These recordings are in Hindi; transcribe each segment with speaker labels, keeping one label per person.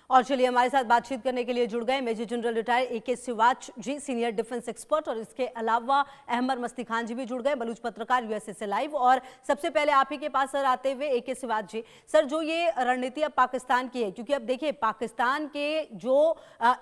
Speaker 1: और चलिए हमारे साथ बातचीत करने के लिए जुड़ गए major general retired A K. Siwach ji, senior defence expert, और इसके अलावा अहमद मस्ती खान जी भी जुड़ गए, बलूच पत्रकार, यूएसए से लाइव। और सबसे पहले आप ही के पास सर आते हुए ए.के. सिवाच जी, सर जो ये रणनीति अब पाकिस्तान की है, क्योंकि अब देखिए पाकिस्तान के जो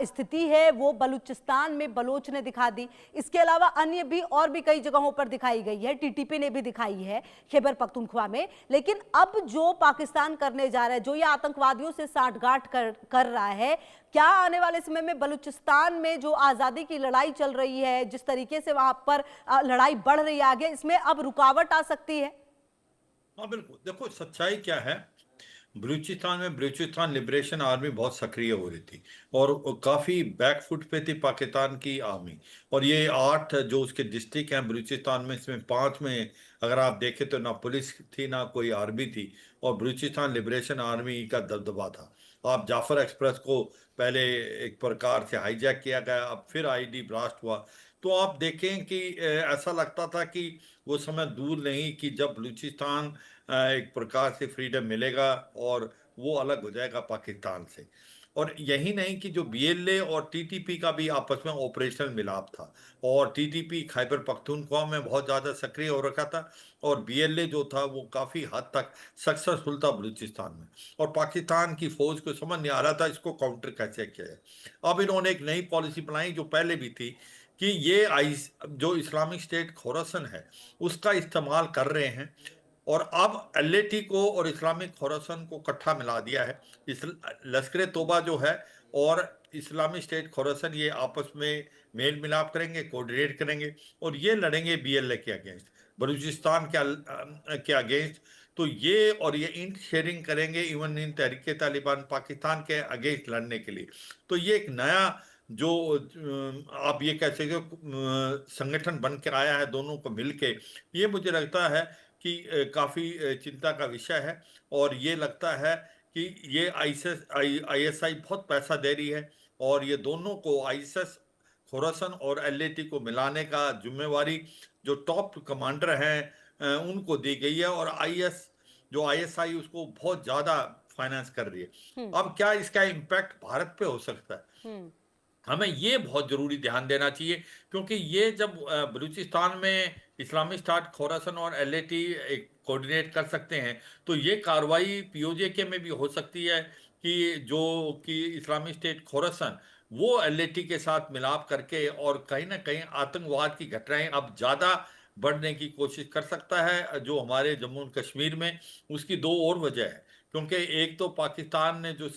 Speaker 1: स्थिति है वो बलूचिस्तान में बलोच ने दिखा दी, इसके अलावा अन्य भी और भी कई जगहों पर दिखाई गई है, टीटीपी ने भी दिखाई है खैबर पख्तूनख्वा में। लेकिन अब जो पाकिस्तान करने जा रहा है, जो ये आतंकवादियों से साठगांठ कर रहा है, क्या आने वाले समय में बलूचिस्तान में जो आजादी की लड़ाई चल रही है, जिस तरीके से वहां पर लड़ाई बढ़ रही है आगे, इसमें अब रुकावट आ सकती है?
Speaker 2: हाँ बिल्कुल, देखो सच्चाई क्या है। बलूचिस्तान में बलूचिस्तान लिबरेशन आर्मी बहुत सक्रिय हो रही थी और काफी बैकफुट पे थी पाकिस्तान की आर्मी। और ये 8 जो उसके डिस्ट्रिक्ट हैं बलूचिस्तान में, इसमें 5 में अगर आप देखें तो ना पुलिस थी ना कोई आर्मी थी, और बलूचिस्तान लिबरेशन आर्मी का दबदबा था। आप जाफर एक्सप्रेस को पहले एक प्रकार से हाईजैक किया गया, अब फिर आईडी ब्लास्ट हुआ। तो आप देखें कि ऐसा लगता था कि वो समय दूर नहीं कि जब बलूचिस्तान एक प्रकार से फ्रीडम मिलेगा और वो अलग हो जाएगा पाकिस्तान से। और यही नहीं कि जो बीएलए और टीटीपी का भी आपस में ऑपरेशनल मिलाप था, और टीटीपी खैबर पख्तूनख्वा में बहुत ज़्यादा सक्रिय हो रखा था, और बीएलए जो था वो काफ़ी हद तक सक्सेसफुल था बलूचिस्तान में। और पाकिस्तान की फौज को समझ नहीं आ रहा था इसको काउंटर कैसे किया जाए। अब इन्होंने एक नई पॉलिसी बनाई जो पहले भी थी कि ये जो इस्लामिक स्टेट खोरासन है उसका इस्तेमाल कर रहे हैं, और अब एलएटी को और इस्लामिक खोरासन को इकट्ठा मिला दिया है। इस लश्कर तोबा जो है और इस्लामिक स्टेट खोरासन ये आपस में मेल मिलाप करेंगे, कोऑर्डिनेट करेंगे, और ये लड़ेंगे बीएलए के अगेंस्ट, बलूचिस्तान के अगेंस्ट। तो ये और ये इन शेयरिंग करेंगे इवन इन तहरीक तालिबान पाकिस्तान के अगेंस्ट लड़ने के लिए। तो ये एक नया जो आप ये कह सकते हो संगठन बन के आया है दोनों को मिलके। ये मुझे लगता है कि काफी चिंता का विषय है। और ये लगता है कि ये आईएसआई बहुत पैसा दे रही है, और ये दोनों को आईएसएस खोरासन और एलएटी को मिलाने का जिम्मेवारी जो टॉप कमांडर हैं उनको दी गई है, और जो आईएसआई उसको बहुत ज्यादा फाइनेंस कर रही है।
Speaker 1: हम्म।
Speaker 2: अब क्या इसका इम्पैक्ट भारत पे हो सकता है,
Speaker 1: हम्म।
Speaker 2: हमें ये बहुत जरूरी ध्यान देना चाहिए। क्योंकि ये जब बलूचिस्तान में इस्लामिक स्टेट खोरासन और एलएटी कोऑर्डिनेट कर सकते हैं, तो ये कार्रवाई पीओजे में भी हो सकती है कि जो कि इस्लामिक स्टेट खोरासन वो एलएटी के साथ मिलाप करके और कहीं ना कहीं आतंकवाद की घटनाएं अब ज्यादा बढ़ने की कोशिश कर सकता है जो हमारे जम्मू और कश्मीर में। उसकी दो और वजह है, क्योंकि एक तो पाकिस्तान ने जो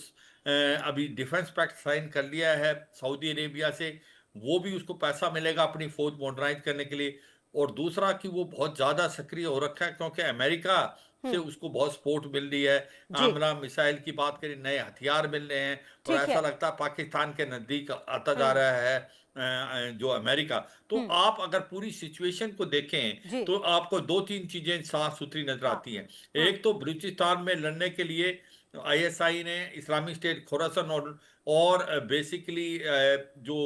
Speaker 2: अभी डिफेंस पैक्ट साइन कर लिया है सऊदी अरेबिया से, वो भी उसको पैसा मिलेगा अपनी फौज मॉडर्नाइज करने के लिए। और दूसरा कि वो बहुत ज्यादा सक्रिय हो रखा है क्योंकि अमेरिका से
Speaker 1: हम्म।
Speaker 2: उसको बहुत सपोर्ट मिल रही है।
Speaker 1: जी।
Speaker 2: आमरा मिसाइल की बात करें, नए हथियार मिल रहे हैं, और
Speaker 1: ठीक
Speaker 2: ऐसा
Speaker 1: है।
Speaker 2: लगता है पाकिस्तान के नजदीक आता जा
Speaker 1: हम्म।
Speaker 2: रहा है जो अमेरिका। तो
Speaker 1: हम्म।
Speaker 2: आप अगर पूरी सिचुएशन को देखें
Speaker 1: जी।
Speaker 2: तो आपको दो तीन चीजें साफ सुथरी नजर
Speaker 1: हाँ।
Speaker 2: आती हैं।
Speaker 1: हाँ।
Speaker 2: एक तो बलूचिस्तान में लड़ने के लिए आईएसआई ने इस्लामिक स्टेट खोरासन और बेसिकली जो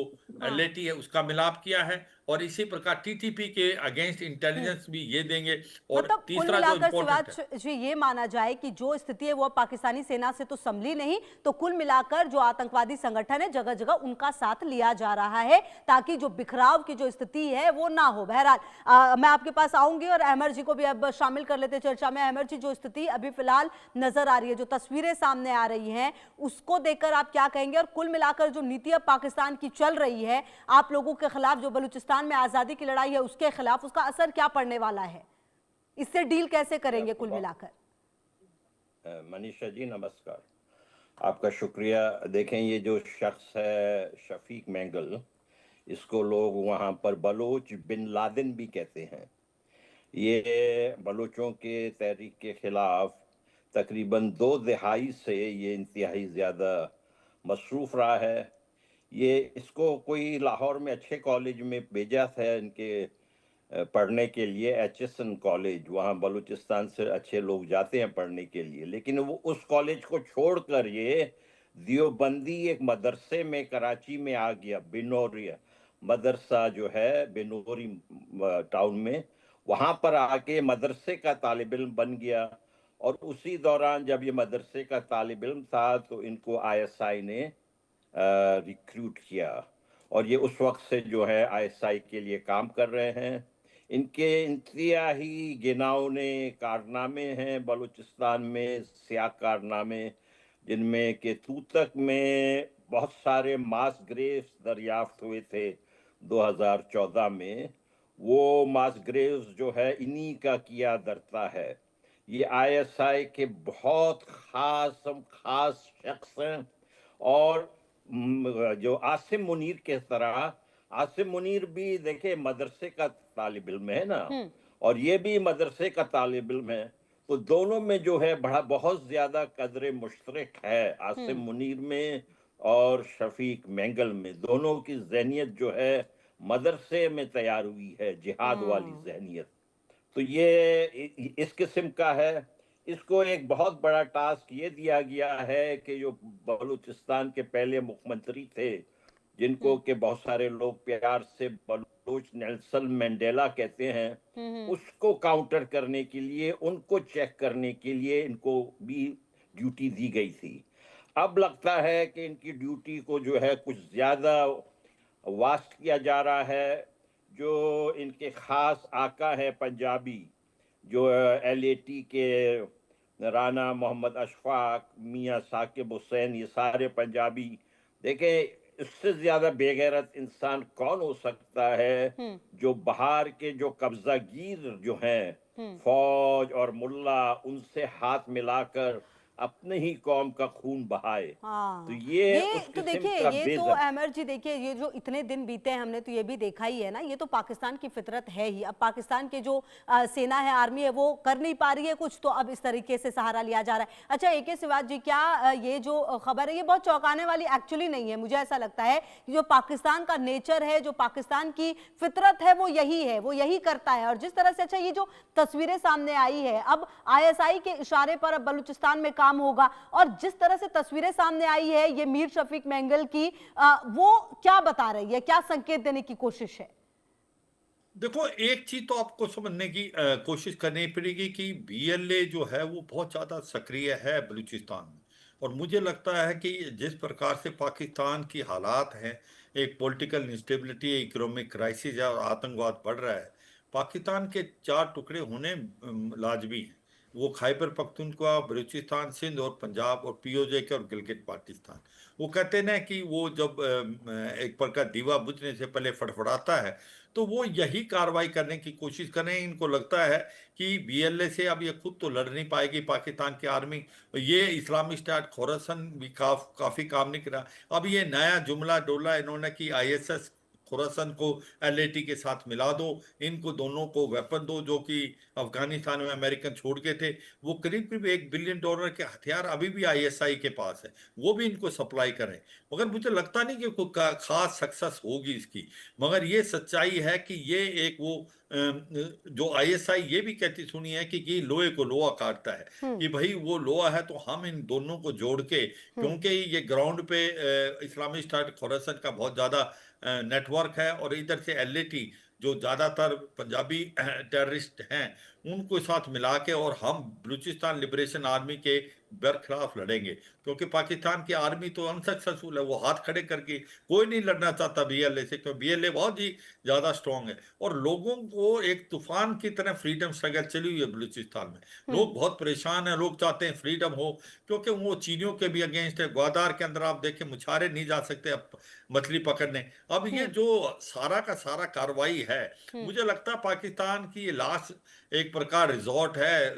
Speaker 1: हाँ।
Speaker 2: एलएटी है उसका मिलाप किया है, और इसी प्रकार टीटीपी के अगेंस्ट
Speaker 1: हम्म।
Speaker 2: इंटेलिजेंस भी ये देंगे। और
Speaker 1: मतलब कुल
Speaker 2: तीसरा जो
Speaker 1: मिलाकर
Speaker 2: इम्पोर्टेंट
Speaker 1: सिवाच
Speaker 2: है,
Speaker 1: जी ये माना जाए कि जो स्थिति है वो पाकिस्तानी सेना से तो संभली नहीं, तो कुल मिलाकर जो आतंकवादी संगठन है जगह जगह उनका साथ लिया जा रहा है ताकि जो बिखराव की जो स्थिति है वो ना हो। बहरहाल मैं आपके पास आऊंगी और अहमद जी को भी अब शामिल कर लेते चर्चा में। अहमद जी, जो स्थिति अभी फिलहाल नजर आ रही है, जो तस्वीरें सामने आ रही हैं, उसको देखकर आप क्या कहेंगे? और कुल मिलाकर जो नीति अब पाकिस्तान की चल रही है आप लोगों के खिलाफ, जो बलूचिस्तान में आजादी की लड़ाई है उसके खिलाफ, उसका असर क्या पड़ने वाला है? इससे डील कैसे
Speaker 3: जी
Speaker 1: करेंगे
Speaker 3: आपको
Speaker 1: कुल मिलाकर?
Speaker 3: मनीषा जी नमस्कार। आपका शुक्रिया। देखें, ये जो शख्स है शफीक मैंगल, इसको लोग वहाँ पर बलोच बिन लादेन भी कहते हैं। ये बलोचों के तहरीक के खिलाफ तकरीबन 2 दहाई से ये इंतहाई ज़्यादा मसरूफ़ रहा है। ये इसको कोई लाहौर में अच्छे कॉलेज में भेजा था इनके पढ़ने के लिए, एचएसएन कॉलेज, वहाँ बलूचिस्तान से अच्छे लोग जाते हैं पढ़ने के लिए। लेकिन वो उस कॉलेज को छोड़कर ये दियोबंदी एक मदरसे में कराची में आ गया। बिनोरी मदरसा जो है बिनोरी टाउन में, वहाँ पर आके मदरसे का तालिब इल्म बन गया। और उसी दौरान जब ये मदरसे का तालिब इल्म था तो इनको आईएसआई ने रिक्रूट किया और ये उस वक्त से जो है आईएसआई के लिए काम कर रहे हैं। इनके इंतहाई घिनौने कारनामे हैं बलूचिस्तान में, स्याह कारनामे, जिनमें कि तूतक में बहुत सारे मास ग्रेव्स दरियाफ्त हुए थे 2014 में। वो मास ग्रेव्स जो है इन्हीं का किया धरता है। ये आईएसआई के बहुत खास शख्स हैं और जो आसिम मुनीर के तरह, आसिम मुनीर भी देखे मदरसे का तालिब इल्म है ना, और ये भी मदरसे का तालिब इल्म है, तो दोनों में जो है बड़ा बहुत ज्यादा कदर मुश्तरक है आसिम मुनीर में और शफीक मैंगल में। दोनों की जहनियत जो है मदरसे में तैयार हुई है, जिहाद वाली जहनियत। तो ये इस किस्म का है। इसको एक बहुत बड़ा टास्क ये दिया गया है कि जो बलूचिस्तान के पहले मुख्यमंत्री थे, जिनको के बहुत सारे लोग प्यार से बलूच नेल्सन मंडेला कहते हैं, उसको काउंटर करने के लिए, उनको चेक करने के लिए इनको भी ड्यूटी दी गई थी। अब लगता है कि इनकी ड्यूटी को जो है कुछ ज्यादा वास्ट किया जा रहा है। जो इनके खास आका है पंजाबी, जो एलएटी के राना मोहम्मद अशफाक, मियाँ साकिब हुसैन, ये सारे पंजाबी, देखें इससे ज्यादा बेगैरत इंसान कौन हो सकता है जो बाहर के जो कब्जागीर जो हैं फौज और मुल्ला, उनसे हाथ मिलाकर अपने ही कौम का खून बहाए। तो ये उस
Speaker 1: तो
Speaker 3: किस्म
Speaker 1: देखिए,
Speaker 3: का
Speaker 1: ये तो
Speaker 3: बेज़ब
Speaker 1: अहमद जी देखिए, ये जो इतने दिन बीते हैं हमने तो ये भी देखा ही है ना, ये तो पाकिस्तान की फितरत है ही। अब पाकिस्तान के जो सेना है, आर्मी है, वो कर नहीं पा रही है कुछ, तो अब इस तरीके से सहारा लिया जा रहा है। अच्छा एके सिवाज जी, क्या ये जो खबर है ये बहुत चौंकाने वाली एक्चुअली नहीं है? मुझे ऐसा लगता है कि जो पाकिस्तान का नेचर है, जो पाकिस्तान की फितरत है, वो यही है, वो यही करता है। और जिस तरह से, अच्छा ये जो तस्वीरें सामने आई है, अब आईएसआई के इशारे पर अब बलूचिस्तान में काम होगा, और जिस तरह से तस्वीरें सामने आई है ये मीर शफीक मैंगल की, वो क्या बता रही है, क्या संकेत देने की कोशिश है?
Speaker 2: देखो, एक चीज तो आपको समझने की कोशिश करनी पड़ेगी कि बीएलए जो है वो बहुत ज्यादा सक्रिय है बलूचिस्तान में। और मुझे लगता है कि जिस प्रकार से पाकिस्तान की हालात हैं, एक पॉलिटिकल इंस्टेबिलिटी, इकोनॉमिक क्राइसिस है और आतंकवाद बढ़ रहा है, पाकिस्तान के चार टुकड़े होने लाजमी हैं। वो खैबर पख्तूनख्वा, बलूचिस्तान, सिंध और पंजाब, और पीओजे के और गिलगित पाकिस्तान। वो कहते हैं ना कि वो जब एक प्रकार दीवा बुझने से पहले फड़फड़ाता है, तो वो यही कार्रवाई करने की कोशिश कर रहे हैं। इनको लगता है कि बीएलए से अब ये खुद तो लड़ नहीं पाएगी पाकिस्तान की आर्मी। ये इस्लामिक स्टेट खोरासन भी काफी काम नहीं करा। अब ये नया जुमला डोला इन्होंने कि आईएसएस खोरासन को एलएटी के साथ मिला दो, इनको दोनों को वेपन दो, जो कि अफगानिस्तान में अमेरिकन छोड़ के थे। वो करीब करीब $1 बिलियन के हथियार अभी भी आईएसआई के पास है, वो भी इनको सप्लाई करें। मगर मुझे लगता नहीं कि कोई खास सक्सेस होगी इसकी। मगर ये सच्चाई है कि ये एक वो जो आईएसआई ये भी कहती सुनी है कि लोहे को लोहा काटता है, कि भाई वो लोहा है तो हम इन दोनों को जोड़ के, क्योंकि ये ग्राउंड पे इस्लामिक स्टेट खोरासन का बहुत ज्यादा नेटवर्क है, और इधर से एलएटी जो ज्यादातर पंजाबी टेररिस्ट हैं उनको साथ मिला के, और हम बलूचिस्तान लिबरेशन आर्मी के बरखिलाफ लड़ेंगे। क्योंकि पाकिस्तान की आर्मी तो अनसक्सेसफुल है, वो हाथ खड़े करके कोई नहीं लड़ना चाहता बीएलए से, क्योंकि बीएलए बहुत ही ज्यादा स्ट्रांग है। और लोगों को एक तूफान की तरह फ्रीडम स्ट्रगल चली हुई है बलूचिस्तान में। लोग बहुत परेशान हैं, लोग चाहते हैं फ्रीडम हो, क्योंकि वो चीनियों के भी अगेंस्ट है। ग्वादार के अंदर आप देखें मछुआरे नहीं जा सकते अब मछली पकड़ने। अब ये जो सारा का सारा कार्रवाई है, मुझे लगता है पाकिस्तान की ये लास्ट एक प्रकार रिजॉर्ट है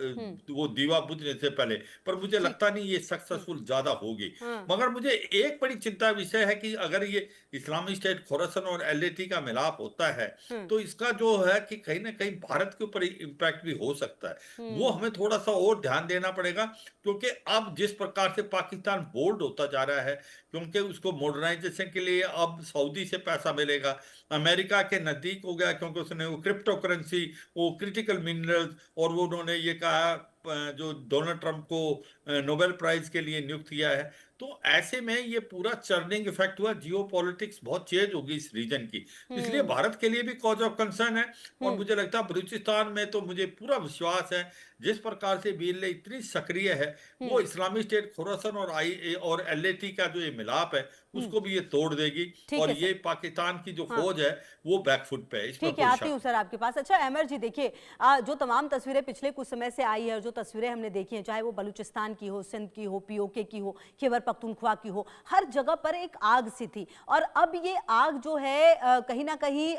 Speaker 2: वो दीवा बुझने से पहले। पर मुझे लगता नहीं ये सक्सेसफुल ज्यादा होगी। मगर मुझे एक बड़ी चिंता विषय है कि अगर ये इस्लामिक स्टेट खोरासन और एलएटी का मिलाप होता है, तो इसका जो है कि कहीं ना कहीं भारत के ऊपर इम्पैक्ट भी हो सकता है। वो हमें थोड़ा सा और ध्यान देना पड़ेगा, क्योंकि अब जिस प्रकार से पाकिस्तान बोल्ड होता जा रहा है, क्योंकि उसको मॉडर्नाइजेशन के लिए अब सऊदी से पैसा मिलेगा, अमेरिका के नजदीक हो गया, क्योंकि उसने वो क्रिप्टो करेंसी, वो क्रिटिकल मिनरल्स, और वो उन्होंने ये कहा जो डोनाल्ड ट्रंप को नोबेल प्राइज के लिए नियुक्त किया है। तो ऐसे में ये पूरा चर्निंग इफेक्ट हुआ, जियो पॉलिटिक्स बहुत चेंज होगी इस रीजन की, इसलिए भारत के लिए भी कॉज ऑफ कंसर्न है। और मुझे लगता है बलूचिस्तान में तो मुझे पूरा विश्वास है, जिस प्रकार से बीएलए इतनी सक्रिय है, वो इस्लामिक स्टेट खुरासान और आई और एलएटी का जो ये मिलाप है उसको भी ये तोड़ देगी।
Speaker 1: ठीक
Speaker 2: और
Speaker 1: है सर।
Speaker 2: ये पाकिस्तान की जो
Speaker 1: हाँ,
Speaker 2: फौज है वो बैकफुट पे है, इस पर
Speaker 1: ठीक है,
Speaker 2: कोई
Speaker 1: आती
Speaker 2: शक
Speaker 1: हूँ सर आपके पास। अच्छा अमर जी, देखिए जो तमाम तस्वीरें पिछले कुछ समय से आई है और जो तस्वीरें हमने देखी हैं, चाहे वो बलूचिस्तान की हो, सिंध की हो, पीओके की हो, खैबर पख्तूनख्वा की हो, हर जगह पर एक आग सी थी। और अब ये आग जो है कहीं ना कहीं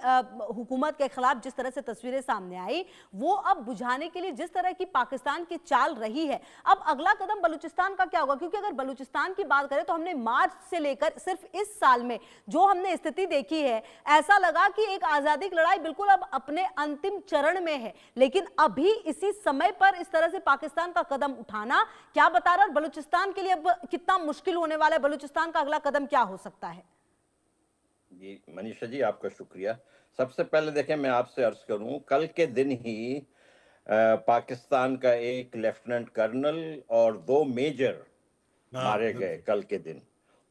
Speaker 1: हुकूमत के खिलाफ जिस तरह से तस्वीरें सामने आई, वो अब बुझाने के लिए जिस तरह की पाकिस्तान की चाल रही है, अब अगला कदम बलूचिस्तान का क्या होगा? क्योंकि अगर बलूचिस्तान की बात करें तो हमने मार्च से लेकर सिर्फ इस साल में जो हमने स्थिति देखी है, ऐसा लगा कि एक आजादी की लड़ाई बिल्कुल अब अपने अंतिम चरण में है। लेकिन अभी इसी समय पर इस तरह से पाकिस्तान का कदम उठाना क्या बता रहा है? बलूचिस्तान के लिए अब कितना मुश्किल होने वाला है? बलूचिस्तान का अगला कदम क्या हो सकता है?
Speaker 3: जी मनीषा जी, आपका शुक्रिया। सबसे पहले देखें, मैं आपसे अर्ज करूं, कल के दिन ही पाकिस्तान का एक लेफ्टिनेंट कर्नल और 2 मेजर
Speaker 2: हाँ
Speaker 3: मारे गए
Speaker 2: बिल्कुल।
Speaker 3: कल के दिन।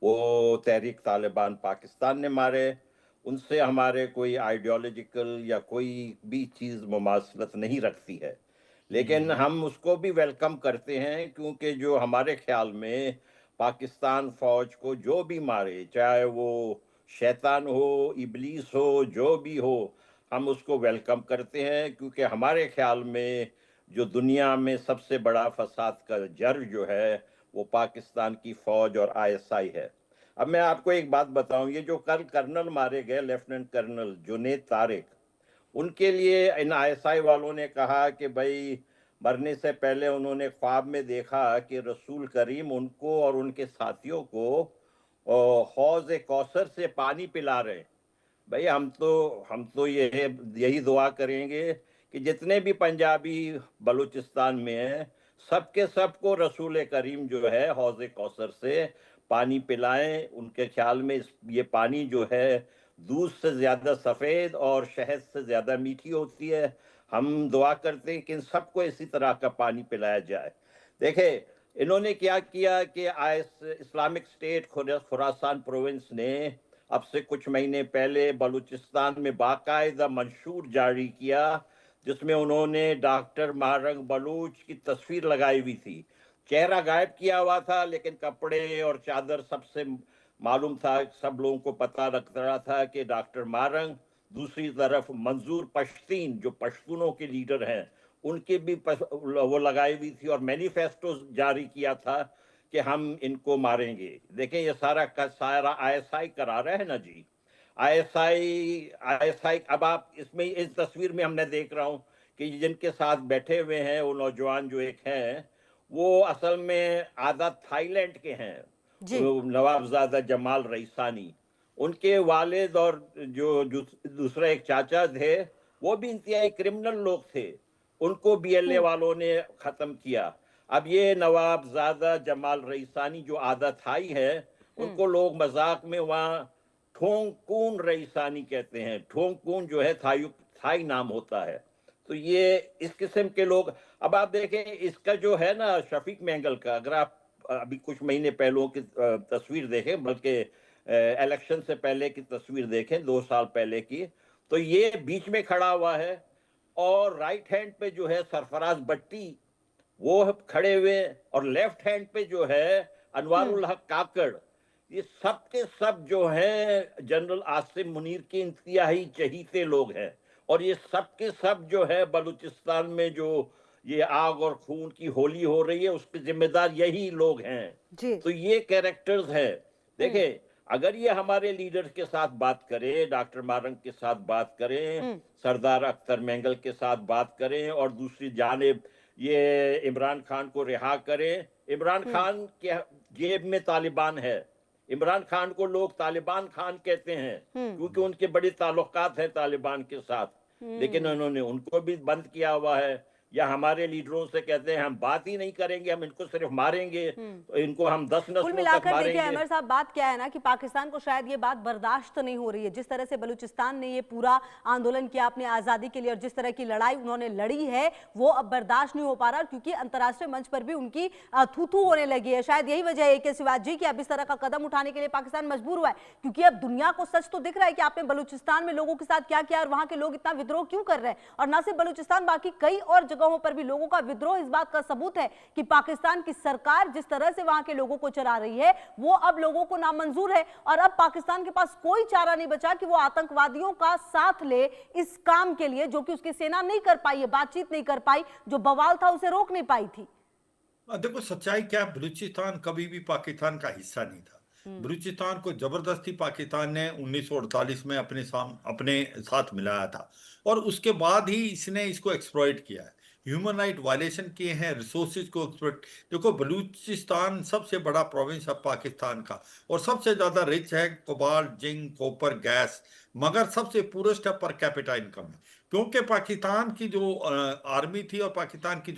Speaker 3: वो तहरीक तालिबान पाकिस्तान ने मारे। उनसे हमारे कोई आइडियोलॉजिकल या कोई भी चीज़ मुमासलत नहीं रखती है, लेकिन
Speaker 2: हम्म।
Speaker 3: हम उसको भी वेलकम करते हैं, क्योंकि जो हमारे ख्याल में पाकिस्तान फौज को जो भी मारे, चाहे वो शैतान हो, इबलीस हो, जो भी हो, हम उसको वेलकम करते हैं, क्योंकि हमारे ख्याल में जो दुनिया में सबसे बड़ा फसाद का जड़ जो है वो पाकिस्तान की फौज और आईएसआई है। अब मैं आपको एक बात बताऊं, ये जो कल कर्नल मारे गए, लेफ्टिनेंट कर्नल जुनैद तारिक, उनके लिए इन आईएसआई वालों ने कहा कि भाई मरने से पहले उन्होंने ख्वाब में देखा कि रसूल करीम उनको और उनके साथियों को हौज कौसर से पानी पिला रहे हैं। भाई हम तो यही दुआ करेंगे कि जितने भी पंजाबी बलूचिस्तान में हैं, सबके सबको रसूल करीम जो है हौज कौसर से पानी पिलाएं। उनके ख्याल में ये पानी जो है दूध से ज्यादा सफेद और शहद से ज्यादा मीठी होती है। हम दुआ करते हैं कि इन सबको इसी तरह का पानी पिलाया जाए। देखे, इन्होंने क्या किया कि इस्लामिक स्टेट खुरासान प्रोविंस ने अब से कुछ महीने पहले बलूचिस्तान में बाकायदा मंशूर जारी किया, जिसमें उन्होंने डॉक्टर मारंग बलूच की तस्वीर लगाई हुई थी। चेहरा गायब किया हुआ था, लेकिन कपड़े और चादर सबसे मालूम था, सब लोगों को पता लग रहा था कि डॉक्टर मारंग। दूसरी तरफ मंजूर पश्तीन, जो पश्तूनों के लीडर हैं, उनकी भी वो लगाई हुई थी और मैनिफेस्टो जारी किया था कि हम इनको मारेंगे। देखें, ये सारा का सारा आईएसआई करा रहे हैं ना जी। आईएसआई अब आप इसमें इस तस्वीर में हमने देख रहा हूं कि जिनके साथ बैठे हुए हैं वो नौजवान जो एक हैं, वो असल में आधा थाईलैंड के हैं,
Speaker 1: जी।
Speaker 3: नवाबजादा जमाल रईसानी। उनके वालिद और जो दूसरा एक चाचा थे, वो भी इंतहाई क्रिमिनल लोग थे। उनको बीएलए वालों ने खत्म किया। अब ये नवाबजादा जमाल रईसानी जो आधा थाई है, उनको लोग मजाक में वहाँ ठोंकून रईसानी कहते हैं। ठोंकून जो है थाई नाम होता है। तो ये इस किस्म के लोग। अब आप देखें, इसका जो है ना शफीक मैंगल का, अगर आप अभी कुछ महीने पहले की तस्वीर देखें, बल्कि इलेक्शन से पहले की तस्वीर देखें 2 साल पहले की, तो ये बीच में खड़ा हुआ है और राइट हैंड पे जो है सरफराज भट्टी वो खड़े हुए, और लेफ्ट हैंड पे जो है अनवारुल हक काकड़। ये सब के सब जो हैं जनरल आसिम मुनीर के इंतहाई चहीते लोग हैं। और ये सब के सब जो है बलूचिस्तान में जो ये आग और खून की होली हो रही है, उसके जिम्मेदार यही लोग हैं।
Speaker 1: जी।
Speaker 3: तो ये कैरेक्टर्स हैं। देखें, अगर ये हमारे लीडर्स के साथ बात करें, डॉक्टर मारंग के साथ बात करें, सरदार अख्तर मैंगल के साथ बात करें, और दूसरी जानिब ये इमरान खान को रिहा करें। इमरान खान के जेब में तालिबान है। इमरान खान को लोग तालिबान खान कहते हैं, क्योंकि उनके बड़े ताल्लुकात हैं तालिबान के साथ। लेकिन उन्होंने उनको भी बंद किया हुआ है। या हमारे लीडरों से कहते हैं हम बात ही नहीं करेंगे, हम इनको सिर्फ मारेंगे, तो इनको हम 10
Speaker 1: कुल
Speaker 3: नस्लों तक
Speaker 1: मिलाकर देखिए
Speaker 3: मारेंगे।
Speaker 1: अहमद साहब, बात क्या है ना कि पाकिस्तान को शायद ये बात बर्दाश्त नहीं हो रही है, जिस तरह से बलूचिस्तान ने ये पूरा आंदोलन किया अपनी आजादी के लिए और जिस तरह की लड़ाई उन्होंने लड़ी है वो अब बर्दाश्त नहीं हो पा रहा, क्योंकि अंतर्राष्ट्रीय मंच पर भी उनकी थू थू होने लगी है। शायद यही वजह है के शिवाजी की अब इस तरह का कदम उठाने के लिए पाकिस्तान मजबूर हुआ है, क्योंकि अब दुनिया को सच तो दिख रहा है कि आपने बलूचिस्तान में लोगों के साथ क्या किया और वहां के लोग इतना विद्रोह क्यों कर रहे हैं। और न सिर्फ बलूचिस्तान, बाकी कई और जगहों पर भी लोगों का विद्रोह इस बात का सबूत है कि पाकिस्तान की सरकार जिस तरह से वहां के लोगों को चला रही है वो अब लोगों को नामंजूर है। और अब पाकिस्तान के पास कोई चारा नहीं बचा कि वो आतंकवादियों का साथ ले इस काम के लिए, जो कि उसकी सेना नहीं कर पाई है, बातचीत नहीं कर पाई, जो बवाल था उसे रोक नहीं पाई थी।
Speaker 2: देखो सच्चाई क्या है, बलूचिस्तान कभी भी पाकिस्तान का हिस्सा नहीं था। बलूचिस्तान को जबरदस्ती पाकिस्तान ने 1948 में अपने साथ मिलाया था, और उसके बाद ही इसने इसको एक्सप्लॉइट किया है, ह्यूमन राइट वायलेशन किए हैं, रिसोर्सेज को एक्सप्लॉइट। देखो बलूचिस्तान सबसे बड़ा प्रोविंस है पाकिस्तान का, और सबसे ज्यादा रिच है कोबाल्ट, जिंक, कॉपर, गैस, मगर सबसे पूरेस्ट है पर कैपिटा इनकम है। क्योंकि पाकिस्तान की जो आर्मी थी और पाकिस्तान की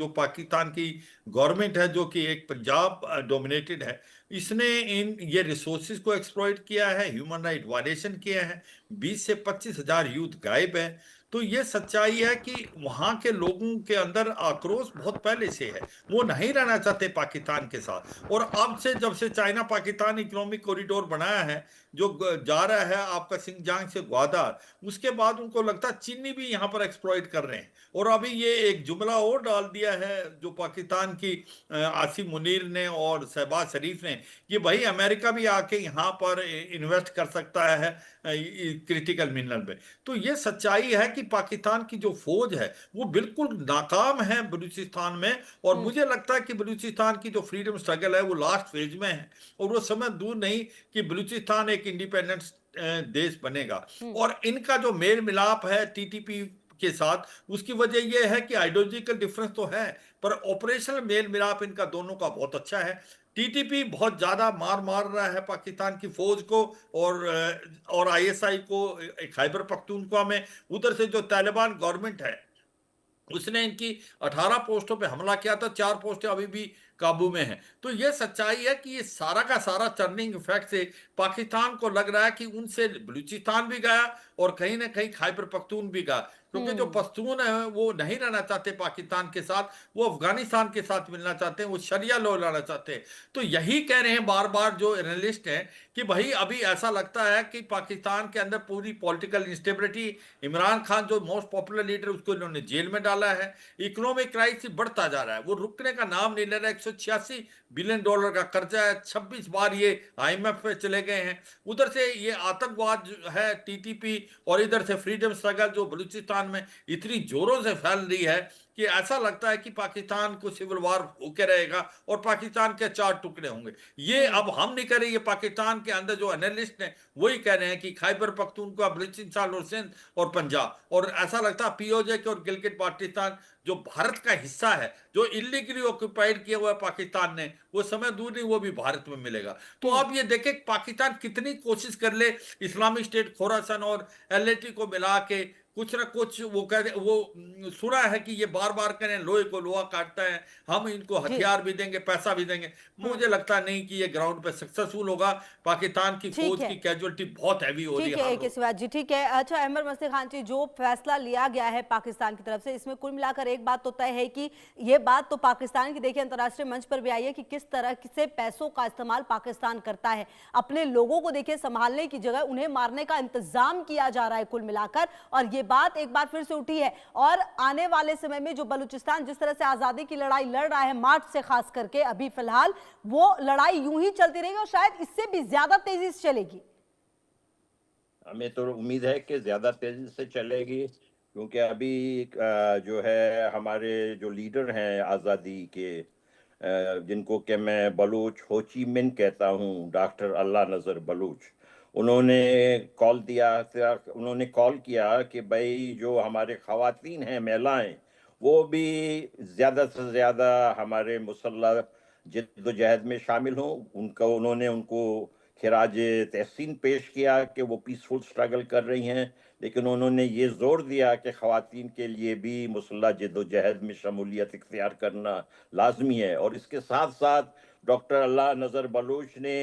Speaker 2: गवर्नमेंट है, जो कि एक पंजाब डोमिनेटेड है, इसने इन ये रिसोर्सेज को एक्सप्लॉइट किया है, ह्यूमन राइट वायलेशन किया है, 20 से 25 हजार यूथ गायब है। तो ये सच्चाई है कि वहां के लोगों के अंदर आक्रोश बहुत पहले से है, वो नहीं रहना चाहते पाकिस्तान के साथ। और अब से जब से चाइना पाकिस्तान इकोनॉमिक कॉरिडोर बनाया है, जो जा रहा है आपका सिंगजांग से ग्वादार, उसके बाद उनको लगता है चीनी भी यहाँ पर एक्सप्लॉइट कर रहे हैं। और अभी ये एक जुमला और डाल दिया है जो पाकिस्तान की आसिम मुनीर ने और शहबाज शरीफ ने, कि भाई अमेरिका भी आके यहाँ पर इन्वेस्ट कर सकता है क्रिटिकल मिनरल में। तो ये सच्चाई है कि पाकिस्तान की जो फौज है वो बिल्कुल नाकाम है बलूचिस्तान में। और मुझे लगता है कि बलूचिस्तान की जो फ्रीडम स्ट्रगल है वो लास्ट फेज में है, और वो समय दूर नहीं कि बलूचिस्तान एक इंडिपेंडेंट देश बनेगा। और इनका जो मेल मिलाप है टीटीपी के साथ, उसकी वजह यह है कि आइडियोलॉजिकल डिफरेंस तो है, पर ऑपरेशनल मेल मिलाप इनका दोनों का बहुत अच्छा है। टीटीपी बहुत ज्यादा मार रहा है पाकिस्तान की फौज को और आईएसआई को खैबर पख्तूनख्वा में। उधर से जो तालिबान गवर्नमेंट है उसने इनकी 18 पोस्टों पे हमला किया था, 4 पोस्टें अभी भी काबू में हैं। तो ये सच्चाई है कि ये सारा का सारा टर्निंग इफेक्ट से पाकिस्तान को लग रहा है कि उनसे बलूचिस्तान भी गया और कहीं ना कहीं खैबर पख्तून भी गया, क्योंकि जो पश्तून है वो नहीं रहना चाहते पाकिस्तान के साथ, वो अफगानिस्तान के साथ मिलना चाहते हैं, वो शरिया लॉ लाना चाहते हैं। तो यही कह रहे हैं बार बार जो एनालिस्ट हैं कि भाई अभी ऐसा लगता है कि पाकिस्तान के अंदर पूरी पॉलिटिकल इंस्टेबिलिटी, इमरान खान जो मोस्ट पॉपुलर लीडर उसको इन्होंने जेल में डाला है, इकोनॉमिक क्राइसिस बढ़ता जा रहा है, वो रुकने का नाम नहीं ले रहा है। 186 बिलियन डॉलर का कर्जा है, 26 बार ये आईएमएफ पे चले गए हैं। उधर से ये आतंकवाद जो है टीटीपी, और इधर से फ्रीडम स्ट्रगल जो बलूचिस्तान में इतनी जोरों से फैल रही है कि ऐसा लगता है कि पाकिस्तान को सिविल वार होके रहेगा और पाकिस्तान के 4 टुकड़े होंगे। ये अब हम नहीं कह रहे, ये पाकिस्तान के अंदर जो एनालिस्ट हैं वही कह रहे हैं कि खैबर पख्तूनख्वा, बलूचिस्तान और सिंध और पंजाब, और ऐसा लगता है पीओजे के और गिलगित बाल्टिस्तान जो भारत का हिस्सा है, जो इलीगली ऑक्यूपाइड किया हुआ है पाकिस्तान ने, वो समय दूर नहीं वो भी भारत में मिलेगा। तो आप ये देखें पाकिस्तान कितनी कोशिश कर ले इस्लामिक स्टेट खोरासन और एलएटी को मिला के कुछ ना कुछ वो सुना है कि ये बार बार करें लोहे को लोहा काटता है, हम इनको हथियार भी देंगे, पैसा भी देंगे। मुझे लगता नहीं कि ये ग्राउंड पे सक्सेसफुल होगा। पाकिस्तान की फौज की कैजुअलिटी बहुत हैवी हो रही है।
Speaker 1: ठीक है शिवाजी जी, ठीक है। अच्छा अहमद मस्ती खान जी, जो फैसला लिया गया है पाकिस्तान की तरफ से, इसमें कुल मिलाकर एक बात तो तय है कि ये बात तो पाकिस्तान की देखिए अंतर्राष्ट्रीय मंच पर भी आई है कि किस तरह से पैसों का इस्तेमाल पाकिस्तान करता है। अपने लोगों को देखिए संभालने की जगह उन्हें मारने का इंतजाम किया जा रहा है कुल मिलाकर, और ये बात एक बार फिर से उठी है। और आने वाले समय में जो बलूचिस्तान जिस तरह से आजादी की लड़ाई लड़ रहा है मार्च से खास करके अभी फिलहाल, वो लड़ाई यूं ही चलती रहेगी और शायद इससे भी ज्यादा तेजी से चलेगी।
Speaker 3: हमें तो उम्मीद है कि ज्यादा तेजी से चलेगी, क्योंकि अभी जो है हमारे जो लीडर हैं आज़ादी के, जिनको कि मैं बलूच हो ची मिन कहता हूँ, डॉक्टर अल्लाह नज़र बलूच, उन्होंने कॉल किया कि भाई जो हमारे ख़वातीन हैं, महिलाएं, वो भी ज़्यादा से ज़्यादा हमारे मुसल्लह जिद्दोजहद में शामिल हों। उनको खिराज तहसीन पेश किया कि वो पीसफुल स्ट्रगल कर रही हैं, लेकिन उन्होंने ये जोर दिया कि ख़वातीन के लिए भी मुसल्लह जद्दोजहद में शमूलियत इख्तियार करना लाजमी है। और इसके साथ साथ डॉक्टर अल्लाह नज़र बलूच ने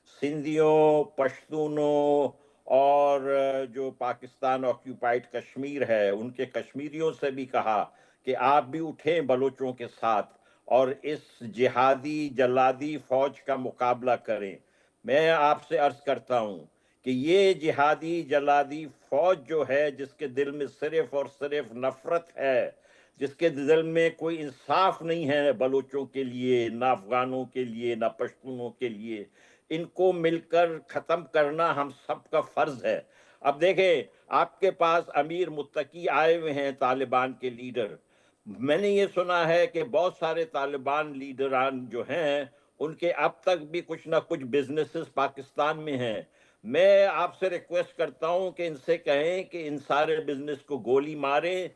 Speaker 3: सिंधियों, पश्तूनों और जो पाकिस्तान ऑक्यूपाइड कश्मीर है उनके कश्मीरियों से भी कहा कि आप भी उठें बलोचों के साथ और इस जिहादी जल्लादी फौज का मुकाबला करें। मैं आपसे अर्ज करता हूं कि ये जिहादी जल्लादी फौज जो है, जिसके दिल में सिर्फ और सिर्फ नफरत है, जिसके दिल में कोई इंसाफ नहीं है बलोचों के लिए, ना अफगानों के लिए, ना पश्तूनों के लिए, इनको मिलकर खत्म करना हम सबका फर्ज है। अब देखें, आपके पास अमीर मुत्तकी आए हुए हैं तालिबान के लीडर। मैंने ये सुना है कि बहुत सारे तालिबान लीडरान जो हैं उनके अब तक भी कुछ ना कुछ बिजनेसेस पाकिस्तान में हैं। मैं आपसे रिक्वेस्ट करता हूं कि इनसे कहें कि इन सारे बिजनेस को गोली मारें,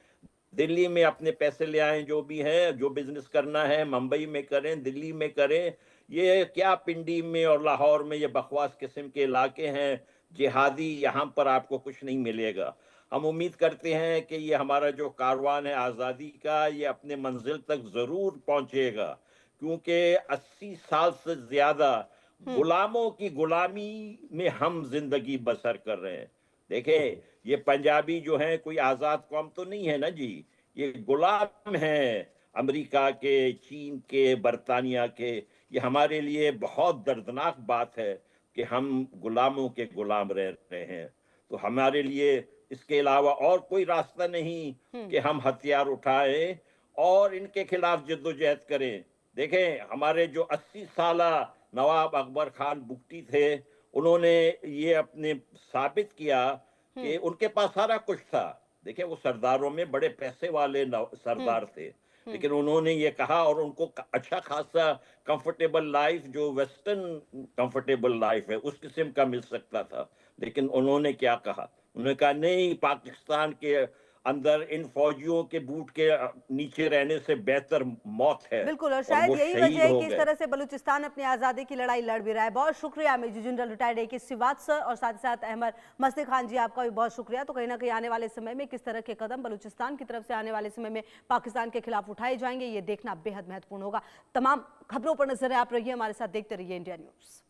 Speaker 3: दिल्ली में अपने पैसे ले आएं, जो भी है, जो बिजनेस करना है मुंबई में करें, दिल्ली में करें। ये क्या पिंडी में और लाहौर में ये बकवास किस्म के इलाके हैं जिहादी, यहाँ पर आपको कुछ नहीं मिलेगा। हम उम्मीद करते हैं कि ये हमारा जो कारवान है आज़ादी का, ये अपने मंजिल तक ज़रूर पहुंचेगा, क्योंकि 80 साल से ज़्यादा गुलामों की गुलामी में हम जिंदगी बसर कर रहे हैं। देखें, ये पंजाबी जो हैं कोई आज़ाद कौम तो नहीं है ना जी, ये गुलाम हैं अमेरिका के, चीन के, बरतानिया के। ये हमारे लिए बहुत दर्दनाक बात है कि हम गुलामों के गुलाम रह रहे हैं। तो हमारे लिए इसके अलावा और कोई रास्ता नहीं कि हम हथियार उठाएं और इनके खिलाफ जद्दोजहद करें। देखें, हमारे जो 80 साला नवाब अकबर खान बुगटी थे, उन्होंने ये अपने साबित किया कि उनके पास सारा कुछ था। देखिए, वो सरदारों में बड़े पैसे वाले सरदार थे, लेकिन उन्होंने ये कहा और उनको अच्छा खासा कंफर्टेबल लाइफ, जो वेस्टर्न कंफर्टेबल लाइफ है, उस किस्म का मिल सकता था। लेकिन उन्होंने क्या कहा? उन्होंने कहा नहीं, पाकिस्तान के अंदर इन फौजियों के बूट के नीचे रहने से बेहतर मौत है।
Speaker 1: बिल्कुल, और
Speaker 3: और
Speaker 1: शायद
Speaker 3: वो
Speaker 1: यही
Speaker 3: शहीद
Speaker 1: वजह है
Speaker 3: हो
Speaker 1: कि इस
Speaker 3: गए।
Speaker 1: तरह से बलूचिस्तान अपनी आज़ादी की लड़ाई लड़ भी रहा है। बहुत शुक्रिया major general retired AK Siwach sir, और साथ ही साथ अहमद मस्ती खान जी, आपका भी बहुत शुक्रिया। तो कहीं ना कहीं आने वाले समय में किस तरह के कदम बलूचिस्तान की तरफ से आने वाले समय में पाकिस्तान के खिलाफ उठाए जाएंगे, ये देखना बेहद महत्वपूर्ण होगा। तमाम खबरों पर नजर आप रहिए हमारे साथ, देखते रहिए इंडिया न्यूज़।